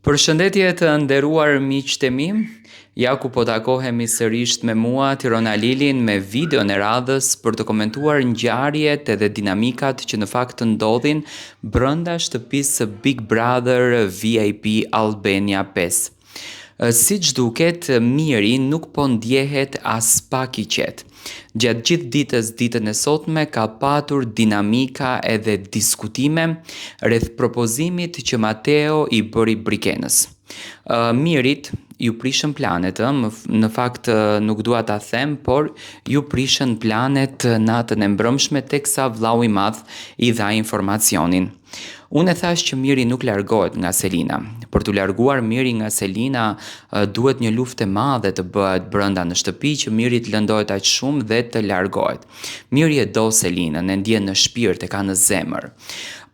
Përshëndetje të nderuar miqtë e mi, ja ku po takohemi sërish me mua Tirona Lilin me videon e radhës për të komentuar ngjarjet edhe dinamikat që në fakt ndodhin brenda shtëpisë së Big Brother VIP Albania 5. Siç duket, Miri nuk po ndjehet as pak I qetë. Gjatë gjithë ditën e sotme ka patur dinamika edhe diskutime rreth propozimit që Mateo I bëri Brikenës. Mirit ju prishën planet, në fakt nuk dua ta them, por ju prishën planet natën e mbrëmshme teksa vllau I madh I dha informacionin. Unë e thash që Miri nuk largohet nga Selina. Për të larguar Miri nga Selina duhet një luftë e madhe të bëhet brenda në shtëpi që Miri të lëndohet aq shumë dhe të largohet. Miri e do Selinën, e ndjen në shpirt, e ka në zemër.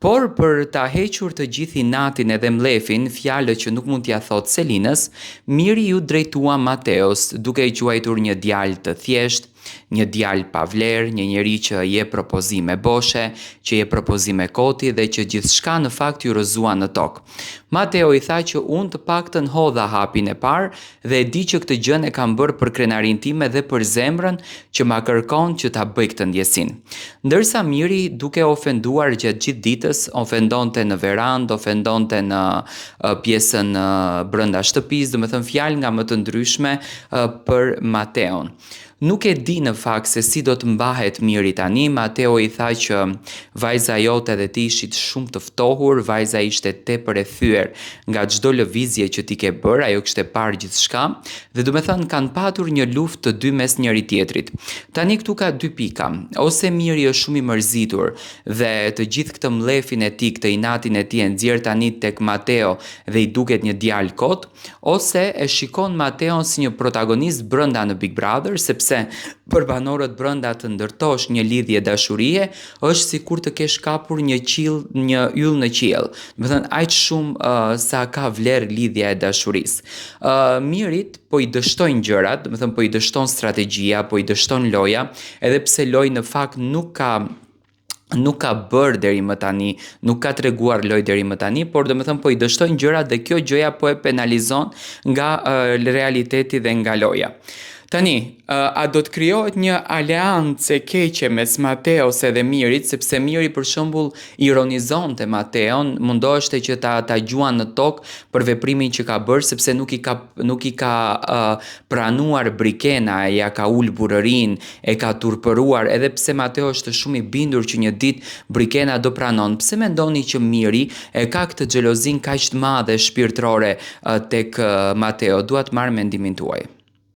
Por për ta hequr të gjithë inatin edhe mlefin, fjalët që nuk mund t'ia thot Selinës, Miri ju drejtua Mateos, duke I quajtur një djalë të thjesht, një djalë pa vlerë, një njeri që je propozime boshe, që je propozime koti dhe që gjithçka në fakt ju rrëzua në tokë. Mateo I tha që unë të paktën hodha hapin e parë dhe e di që këtë gjën e kam bërë për krenarin time dhe për zemrën që ma kërkon që ta bëj këtë ndjesin. Ndërsa Miri, duke ofenduar gjatë gjithë ditës, ofendonte në verandë, ofendonte në pjesën brenda shtëpisë, domethënë fjalë nga më të ndryshme për Mateon. Nuk e di në fakt se si do të mbahet Miri tani. Mateo I tha që vajza jote dhe ti ishit shumë të ftohur, vajza ishte tepër e thyer nga çdo lëvizje që ti ke bërë, ajo kishte parë gjithçka dhe do të thënë kanë patur një luftë të dy mes njëri tjetrit. Tani këtu ka dy pika. Ose Miri është shumë I mërzitur dhe të gjithë këtë mlefin e tij, këtë inatin e tij e nxjerr tani tek Mateo dhe I duket një djalë kot, ose e shikon Mateon si një protagonist brenda në Big Brother, sepse për banorët brenda të ndërtosh një lidhje dashurie është sikur të kesh kapur një yll në qiell. Do të thënë aq shumë sa ka vlerë lidhja e dashurisë. Mirit po I dështojnë gjërat, do të thënë po I dështon strategjia, po I dështon loja, edhe pse loj në fakt nuk ka bërë deri më tani, nuk ka treguar loj deri më tani, por domethënë po I dështojnë gjërat dhe kjo gjëja po e penalizon nga realiteti dhe nga loja. Tani, a do të krijohet një aleancë e keqe mes Mateos edhe Mirit, sepse Miri për shembull ironizonte Mateon, mundoheshte që ta gjuan në tokë për veprimin që ka bërë, sepse nuk I ka pranuar Brikena, ja ka ul burërin, e ka turpëruar, edhe pse Mateo është shumë I bindur që një ditë Brikena do pranon. Pse mendoni që Miri e ka këtë xhelozin kaq të madhe shpirtërore tek Mateo? Dua të marr mendimin tuaj.